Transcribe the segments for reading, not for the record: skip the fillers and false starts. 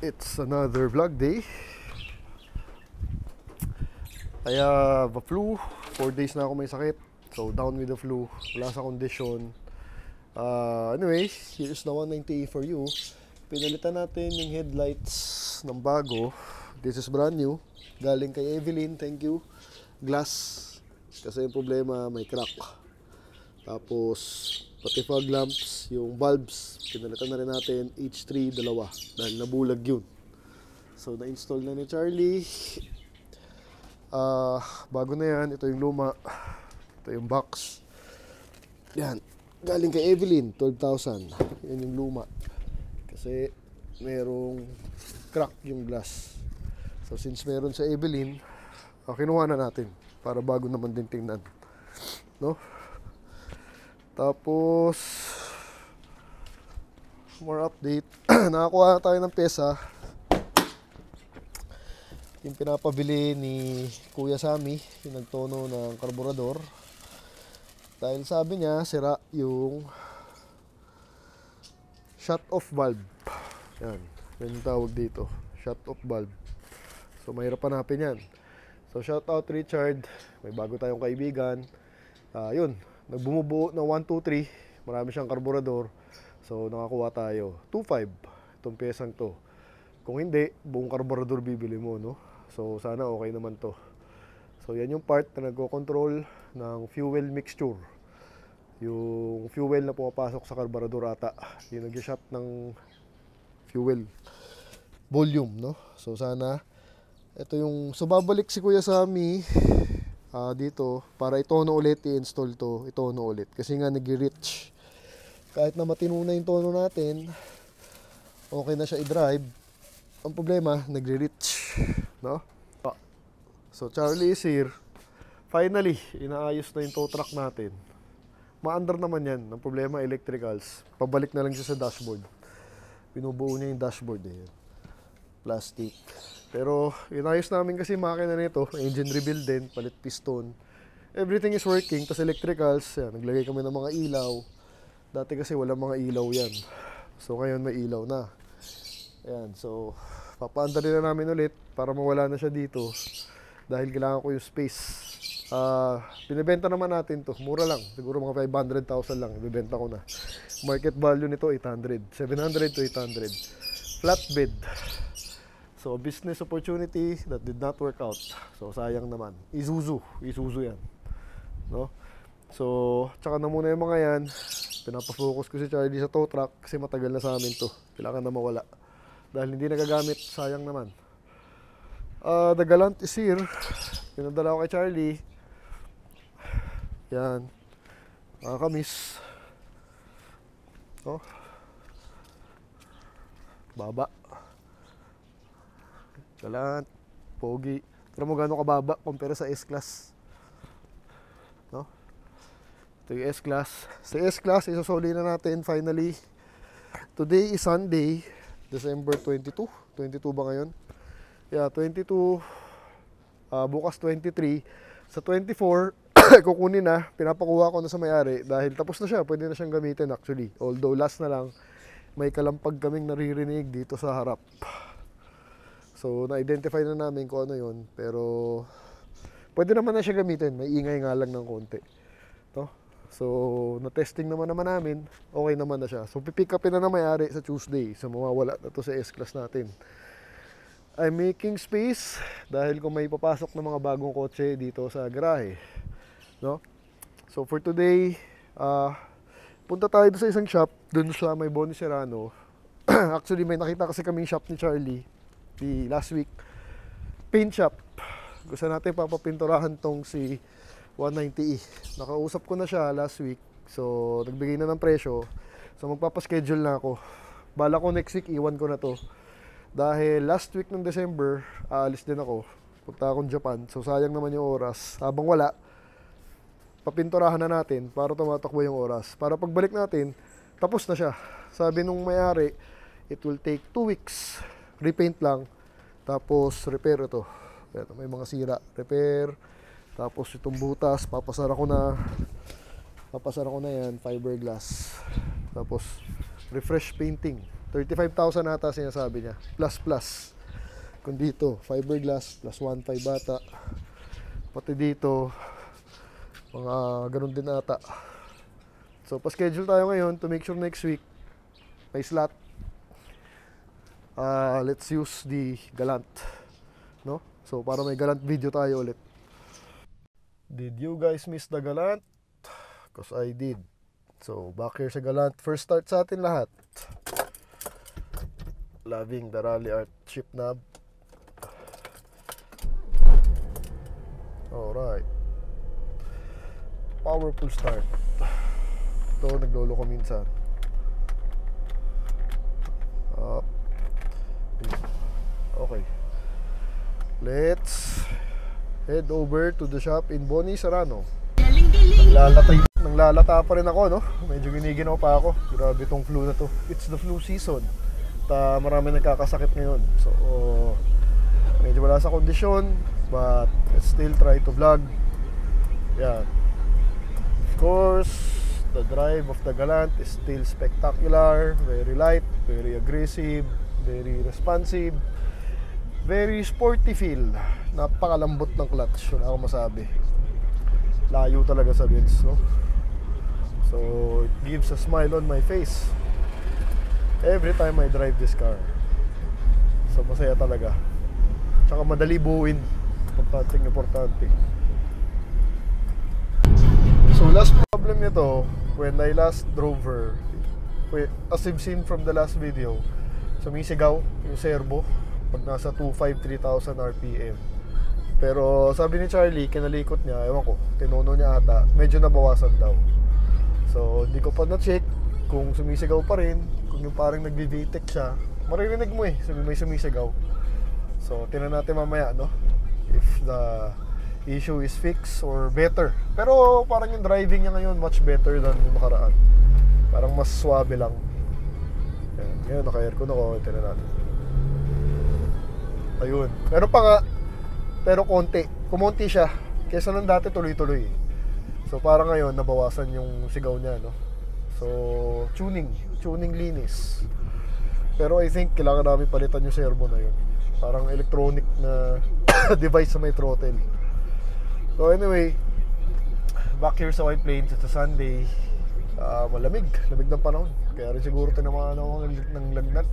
It's another vlog day. I have a flu. 4 days na ako may sakit. So down with the flu. Wala sa kondisyon. Anyway, here's the 190 for you. Pinalitan natin yung headlights ng bago. This is brand new. Galing kay Evelyn, thank you. Glass. Kasi yung problema, may crack. Tapos, pati fog lamps, yung bulbs, pinalitan na rin natin H3 dalawa dahil nabulag yun. So, na-install na ni Charlie. Bago na yan, ito yung luma. Ito yung box. Yan. Galing kay Evelyn, 12,000. Yan yung luma. Kasi merong crack yung glass. So, since meron sa Evelyn, kinuha na natin para bago naman din tingnan. No? Tapos, more update. Nakakuha tayo ng pyesa. Yung pinapabili ni Kuya Sammy, yung nagtono ng karburador. Dahil sabi niya, sira yung shut-off valve. Yan. Yan yung tawag dito. Shut-off valve. So, mahirap hanapin yan. So, shout out Richard. May bago tayong kaibigan. Yun. Nagbumubuo ng 1, 2, 3. Marami siyang karburador. So, nakakuha tayo. 2.5. Itong pyesang to. Kung hindi, buong karburador bibili mo, no? So, sana okay naman to. So, yan yung part na nagko-control ng fuel mixture. Yung fuel na pumapasok sa karburador ata. Yung nag-shot ng fuel volume, no? So, sana ito yung, so babalik si Kuya Sammy dito para itono ulit, i-install to, itono ulit kasi nga nag-reach. Kahit na matino na yung tono natin, okay na siya i-drive. Ang problema, nagre-reach, no? So Charlie is here. Finally, inaayos na yung tow truck natin. Ma-under naman yan. Ang problema, electricals. Pabalik na lang siya sa dashboard. Binubuo niya yung dashboard eh. Plastic. Pero inayos namin kasi makina nito, engine rebuild din, palit piston. Everything is working, tas electricals, yan, naglagay kami ng mga ilaw. Dati kasi walang mga ilaw yan. So ngayon may ilaw na. Ayan, so papaanda rin na namin ulit para mawala na siya dito. Dahil kailangan ko yung space. Binibenta naman natin to, mura lang. Siguro mga 500,000 lang, ibibenta ko na. Market value nito 800, 700 to 800. Flatbed. So, business opportunity that did not work out. So, sayang naman. Isuzu yan. No? So, tsaka na muna yung mga yan. Pinapafocus ko si Charlie sa tow truck kasi matagal na sa amin to. Kailangan na mawala. Dahil hindi nagagamit, sayang naman. The Galant is here. Pinadala ko kay Charlie. Yan. Nakakamiss. No? Baba. Galant, pogi. Pero mo gano'ng kababa compare sa S-Class. No? Ito yung S-Class. Sa S-Class, isasoli na natin finally. Today is Sunday, December 22. 22 ba ngayon? Yeah, 22. Bukas 23. Sa 24, kukunin na. Pinapakuha ko na sa may-ari dahil tapos na siya. Pwede na siyang gamitin actually. Although last na lang, may kalampag kaming naririnig dito sa harap. So, na-identify na namin kung ano yun. Pero, pwede naman na siya gamitin. May ingay nga lang ng konti. No? So, na-testing naman namin. Okay naman na siya. So, pipick upin na may-ari sa Tuesday. So, mawawala na to sa S-Class natin. I'm making space dahil kung may papasok na mga bagong kotse dito sa garahe. No? So, for today, punta tayo sa isang shop. Doon sa may Bonnie Serrano. Actually, may nakita kasi kaming shop ni Charlie last week, paint shop. Gusto natin papapinturahan tong si 190E. Nakausap ko na siya last week. So, nagbigay na ng presyo. So, magpapaschedule na ako. Bala ko next week, iwan ko na to. Dahil last week ng December, aalis din ako. Punta akong Japan. So, sayang naman yung oras. Habang wala, papinturahan na natin para tumatakbo yung oras. Para pagbalik natin, tapos na siya. Sabi nung may-ari, it will take 2 weeks. Repaint lang, tapos repair ito. Ayan, may mga sira, repair. Tapos itong butas, papasara ko na yan, fiberglass. Tapos refresh painting. 35,000 ata sinasabi niya. Plus. Kung dito, fiberglass, plus 1.5 bata. Pati dito, mga ganun din ata. So, pa-schedule tayo ngayon to make sure next week may slot. Let's use the Galant. No? So, para may Galant video tayo ulit. Did you guys miss the Galant? Because I did. So, back here sa Galant. First start sa atin lahat. Loving the Rally Art chip knob. Alright. Powerful start. Ito, naglolo ko minsan. Up. Okay. Let's head over to the shop in Boni Serrano. Nanglalata pa rin ako, no? Medyo giniginaw pa ako. Grabe tong flu na to. It's the flu season. Marami nagkakasakit ngayon. So, medyo wala sa kondisyon, but let's still try to vlog. Yan. Of course, the drive of the Galant is still spectacular. Very light, very aggressive, very responsive, very sporty feel. Napakalambot ng clutch. Wala akong masabi. Layo talaga sa wheels, no? So, it gives a smile on my face every time I drive this car. So, masaya talaga. Tsaka madali buuin. Importante. So, last problem nito, when I last drove her, as you've seen from the last video, sumisigaw yung servo pag nasa 2,500-3,000 RPM. Pero sabi ni Charlie, kinalikot niya, ewan ko, tinuno niya ata, medyo nabawasan daw. So, hindi ko pa na-check kung sumisigaw pa rin, kung yung parang nagbi-VTEC siya. Maririnig mo eh, may sumisigaw. So, tingnan natin mamaya, no? If the issue is fixed or better. Pero parang yung driving niya ngayon much better than yung nakaraan. Parang mas swabe lang. Yan, ngayon naka-aircon ako, tingnan natin. Ayun. Meron pa nga, pero konti. Kumonti siya. Kesa nang dati tuloy-tuloy. So parang ngayon nabawasan yung sigaw niya, no? So tuning linis. Pero I think kailangan namin palitan yung servo na yun. Parang electronic na device sa may throttle. So anyway, back here sa White Plains, it's a Sunday. Malamig ng panahon. Kaya rin siguro tinamaan ako ng lagnat.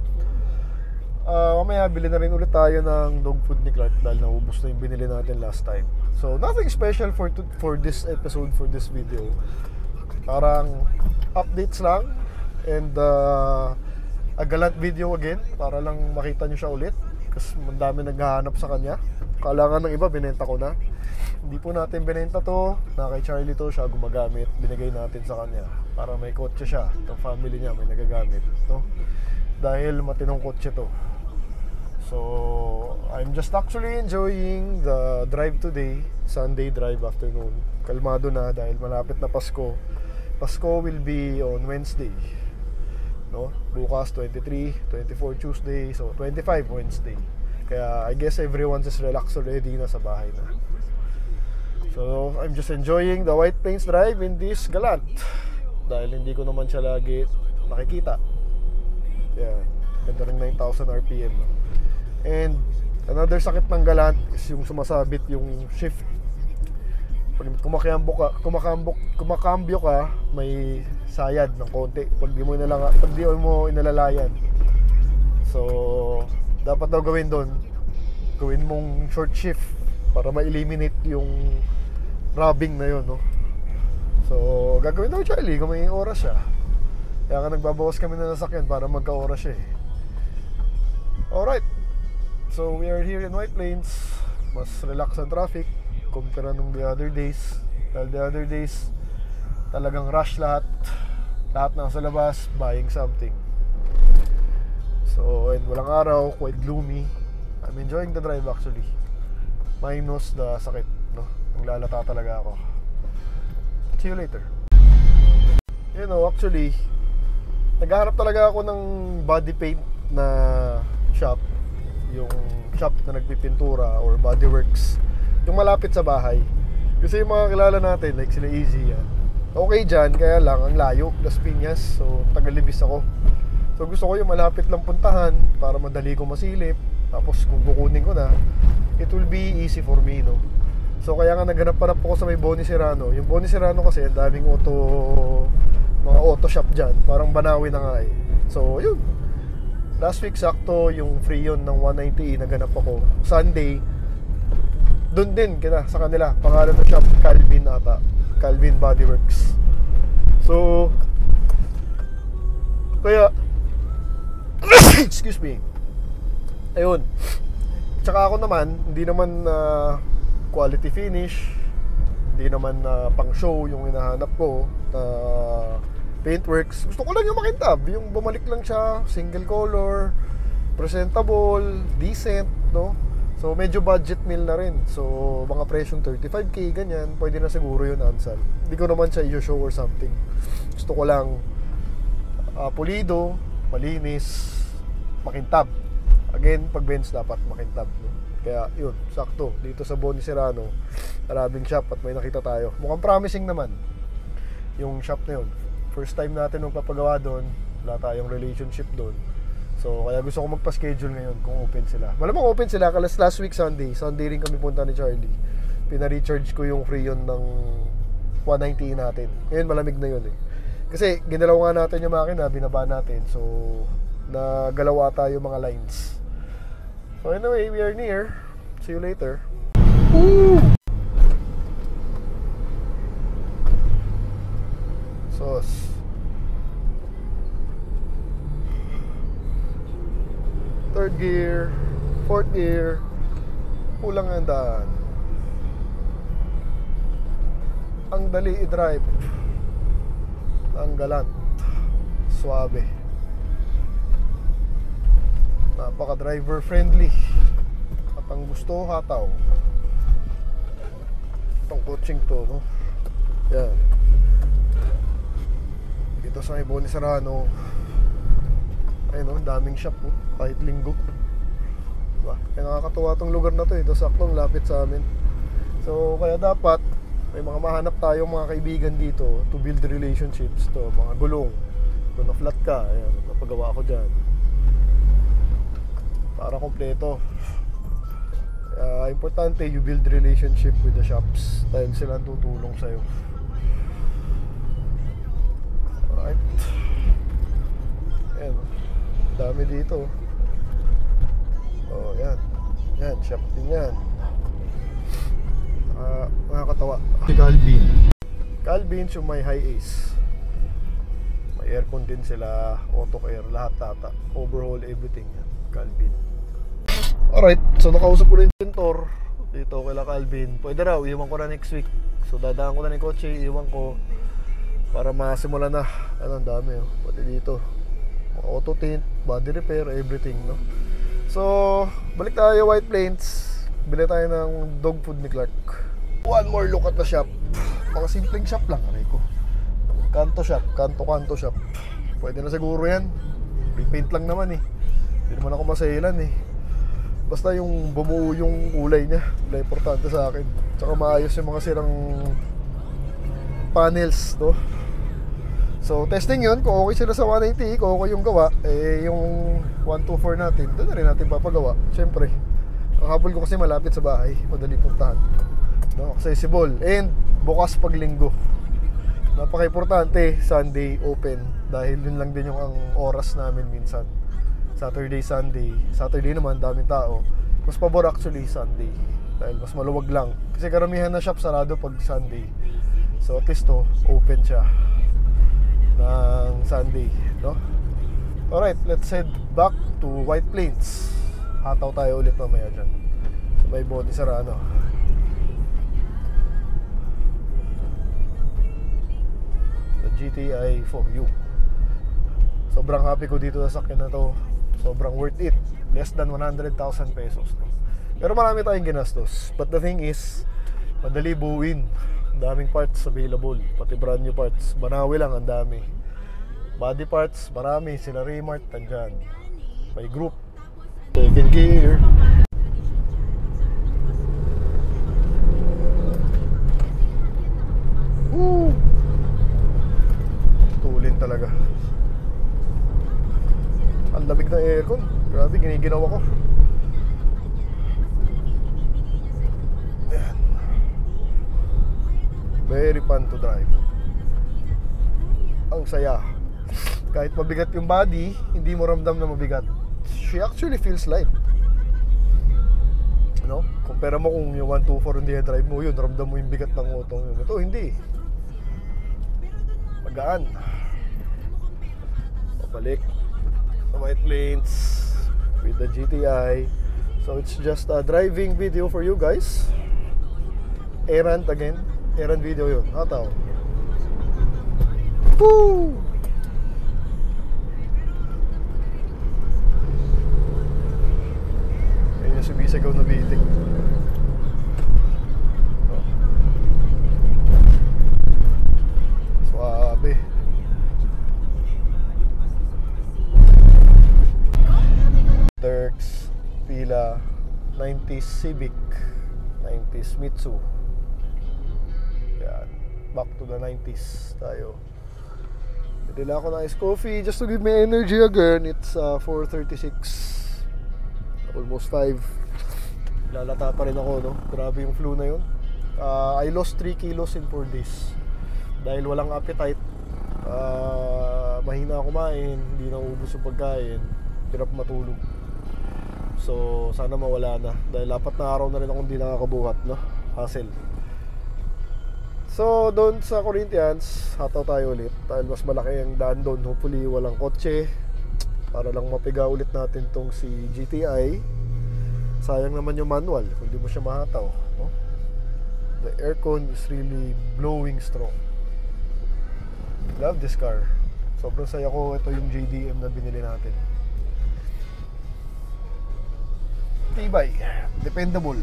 Mamaya bili na rin ulit tayo ng dog food ni Clark dahil naubos na yung binili natin last time. So nothing special for this episode, for this video. Parang updates lang and a Galant video again para lang makita nyo siya ulit kasi madami naghahanap sa kanya. Kailangan ng iba, binenta ko na. Hindi po natin binenta to, na kay Charlie to, siya gumagamit, binigay natin sa kanya para may kotse siya, itong family niya may nagagamit, no? Dahil matinong kotse to. So, I'm just actually enjoying the drive today, Sunday drive afternoon. Kalmado na dahil malapit na Pasko. Pasko will be on Wednesday, no? Bukas 23, 24 Tuesday, so 25 Wednesday. Kaya I guess everyone's just relaxed already, nasa bahay na. So, I'm just enjoying the White Plains drive in this Galant. Dahil hindi ko naman siya lagi nakikita. Yeah, ganda ng 9,000 RPM. And another sakit ng Galant is yung sumasabit yung shift. Pag kumakambyo ka, may sayad ng konti. Pag di mo inalalayan. So, dapat daw gawin mong short shift para ma-eliminate yung rubbing na yun, no? So, gagawin daw Charlie kung may oras siya. Kaya nga nagbabawas kami na nasakyan para magka-oras siya eh. Alright. So, we are here in White Plains. Mas relax ang traffic kumpara nung the other days. Dahil the other days, talagang rush lahat. Lahat nasa labas, buying something. So, and walang araw, quite gloomy. I'm enjoying the drive actually. Minus the sakit, no? Naglalata talaga ako. See you later. You know, actually, naghahanap talaga ako ng body paint na shop. Yung shop na nagpipintura or bodyworks. Yung malapit sa bahay. Kasi yung mga kilala natin, like sila Easy yan. Okay dyan, kaya lang, ang layo, Las Piñas. So, tagalibis ako. So gusto ko yung malapit lang puntahan para madali ko masilip. Tapos kung kukunin ko na, it will be easy for me, no? So kaya nga naghanap-hanap ako sa may Boni Serrano. Yung Boni Serrano kasi ang daming mga auto shop dyan. Parang Banawi na nga eh. So yun, last week sakto yung free yun ng 190e naghanap ako. Sunday, doon din sa kanila. Pangalan ng shop, Calvin ata. Calvin Bodyworks. So kaya excuse me. Ayun. Tsaka ako naman, hindi naman quality finish, hindi naman pang show yung hinahanap ko. Paintworks, gusto ko lang yung makintab, yung bumalik lang siya, single color, presentable, decent, no? So medyo budget meal na rin. So mga presyong 35k ganyan, pwede na siguro yun, Ansal. Hindi ko naman siya i-show or something. Gusto ko lang pulido, malinis, makintab. Again, pag bench dapat makintab, no? Kaya yun, sakto dito sa Boni Serrano, maraming shop at may nakita tayo. Mukhang promising naman yung shop na yun. First time natin magpapagawa doon, wala tayong relationship doon. So kaya gusto ko magpa-schedule ngayon kung open sila. Malamang open sila, kalas last week Sunday rin kami punta ni Charlie. Pina-recharge ko yung Freon ng 190 natin. Ngayon malamig na yun eh. Kasi ginalaw nga natin yung makina, binaba natin. So nagalaw ata yung mga lines. So anyway, we are near. See you later. Woo! Sos. Third gear, fourth gear, kulang ang daan. Ang dali i-drive, ang galant, suabe, napaka driver friendly, at ang gusto hataw. Itong coaching to, no? Yan. Dito sa Boni Serrano, ayun, no, daming shop, no? Kahit linggo, diba? Kaya nakakatuwa tong lugar na to, ito saktong lapit sa amin. So kaya dapat may mga mahanap tayo mga kaibigan dito to build relationships. To mga gulong, kung na-flat ka, ayan, napagawa ako dyan para kompleto. Importante you build relationship with the shops dahil sila ang tutulong sa'yo. Alright, ayan, dami dito. Oh, yan. Yan, shop din yan. Nakakatawa. Si Calvin yung may high ace. May aircon din sila, auto air, lahat tata. Overhaul everything yan, Calvin. Alright, so nakausap ko na yung pintor dito kay Calvin. Pwede raw, iwan ko na next week. So dadaan ko na ng kotse, iwan ko para masimula na. Ano, ang dami, oh. Pati dito auto tint, body repair, everything, no? So, balik tayo White Plains. Bili tayo ng dog food ni Clark. One more look at the shop. Mga simpleng shop lang, aray ko. Kanto shop, kanto shop. Pwede na siguro yan. Repaint lang naman eh. Hindi naman ako masahilan eh. Basta yung bumuo yung kulay niya, wala importante sa akin. Tsaka maayos yung mga sirang panels, no? So testing yun, kung okay sila sa 180, kung okay yung gawa, eh yung 124 natin, doon na rin natin papagawa. Siyempre, ang habol ko kasi malapit sa bahay, madali puntahan, no? Accessible, and bukas pag linggo. Napaka-importante, Sunday open, dahil yun lang din yung ang oras namin minsan. Saturday, Sunday. Saturday naman, daming tao. Mas pabor actually Sunday, dahil mas maluwag lang. Kasi karamihan na shop sarado pag Sunday. So at least to, open siya ng Sunday, no? Alright, let's head back to White Plains. Hataw tayo ulit mamaya dyan sa may Boni Serrano. The GTI 4U. Sobrang happy ko dito sa sakyan na to. Sobrang worth it. Less than 100,000 pesos, no? Pero marami tayong ginastos. But the thing is, madali buuin. Daming parts available, pati brand new parts. Banawi lang, ang dami. Body parts, marami. Sila Raymart, andyan. May group. Second gear. Woo! Tulin talaga. Ang lamig ng aircon. Grabe, giniginaw ako. Ayan. Very fun to drive. Ang saya. Kahit mabigat yung body, hindi mo ramdam na mabigat. She actually feels light. No? Kumpara mo kung yung 124 hindi drive mo yun, ramdam mo yung bigat ng motong yun. Ito hindi. Magaan. Pabalik. The white plains with the GTI. So it's just a driving video for you guys. Errand again. Errand video yun. Hataw. Woo! Ayun yung sumisigaw na bitik. Oh. Suabe. Turks, pila, 90s Civic, 90s Mitsu. Yan. Back to the 90s tayo. Nila ako ng ice coffee just to give me energy again. It's 4:36, almost 5. Lalata pa rin ako, no? Grabe yung flu na yun. I lost 3 kilos in 4 days dahil walang appetite. Mahina kumain, hindi na ubos yung pagkain, hirap matulog. So sana mawala na dahil 4 na araw na rin ako hindi nakakabuhat, no? Hassle. So doon sa Corinthians, hataw tayo ulit dahil mas malaki ang daan doon. Hopefully walang kotse para lang mapiga ulit natin tong si GTI. Sayang naman yung manual kung di mo siya mahataw, no? The aircon is really blowing strong. Love this car. Sobrang saya ko. Ito yung JDM na binili natin. Tibay, dependable,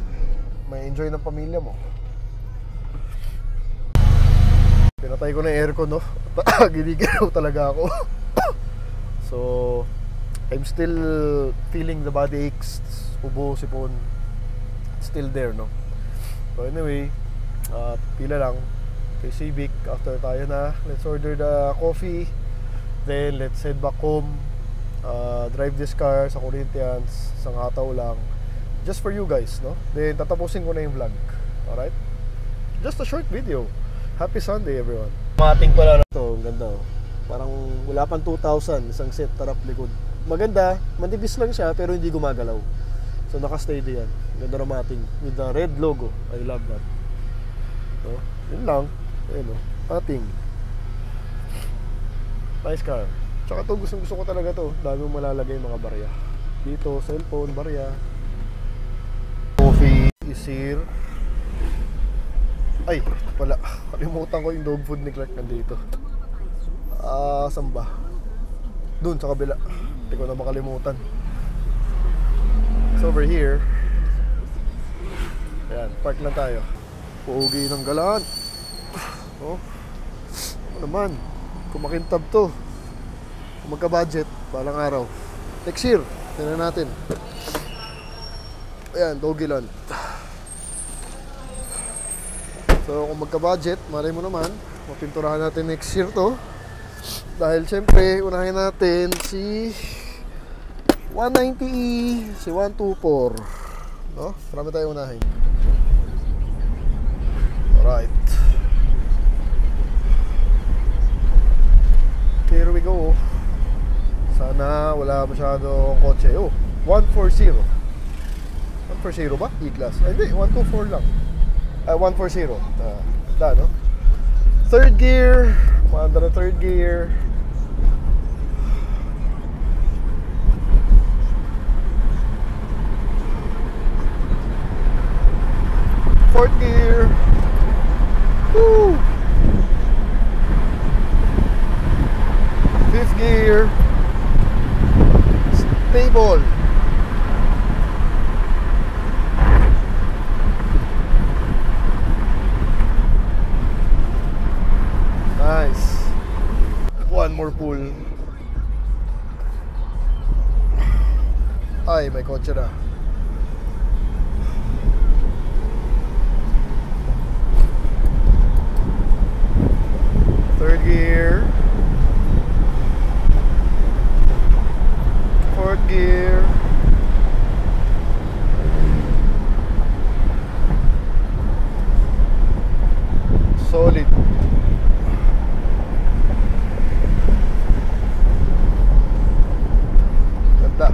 may enjoy ng pamilya mo. Pinatay ko na yung aircon, no? Giniginaw talaga ako. So I'm still feeling the body aches, ubo, sipon. It's still there, no? So anyway, pila lang kay Civic. After tayo na, let's order the coffee, then let's head back home. Drive this car sa Corinthians, isang hataw lang, just for you guys, no? Then tatapusin ko na yung vlog. Alright? Just a short video. Happy Sunday, everyone. Mating pala na to. Ang ganda, oh. Parang wala pang 2,000. Isang set, tarap, likod. Maganda. Manibis lang siya, pero hindi gumagalaw. So naka-steady yan. Ganda na mating. With the red logo. I love that. So, yun lang. Ayun, oh. Mating. Nice car. Tsaka to, gusto ko talaga to. Dami mong malalagay mga barya. Dito, cellphone, barya. Coffee is here. Ay, wala. Kalimutan ko yung dog food ni Clark nandito. Saan ba? Doon sa kabila. Hindi ko na makalimutan. It's over here. Ayan, park lang tayo. Pogi ng galaan. Oh. Ano naman? Kumakintab to. Kung magka-budget, palang araw. Next year, tingnan natin. Ayan, Doggy Land. So kung magka-budget, malay mo naman, mapinturahan natin next year to. Dahil syempre, unahin natin si 190E, si 124. No? Marami tayong unahin. Alright. Here we go. Sana wala masyadong kotse. Oh, 140. 140 ba? E-Class. Hindi, 124 lang. 140. No? Third gear. Kumanda na third gear. Fourth gear. Woo! Fifth gear. Stable. Nice. One more pull. Ay, may kotse na. Third gear. here. Solid. Ganda.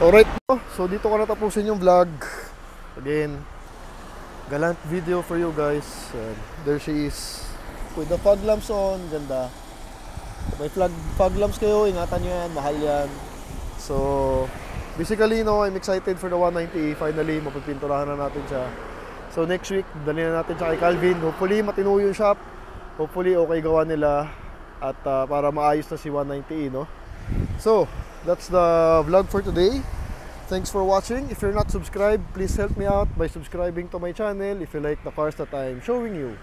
Alright, so dito ko natapusin yung vlog. Again, galant video for you guys. There she is with the fog lamps on. Ganda. May fog lamps kayo, ingatan nyo yan, mahal yan. So basically, no, I'm excited for the 190. Finally, mapipinturahan na natin siya. So next week, dali na natin siya kay Calvin. Hopefully, matino yung shop. Hopefully, okay gawa nila. At para maayos na si 190, no? So, that's the vlog for today. Thanks for watching. If you're not subscribed, please help me out by subscribing to my channel if you like the cars that I'm showing you.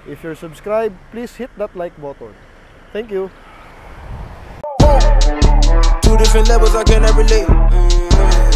If you're subscribed, please hit that like button. Thank you. Two different levels, I cannot relate.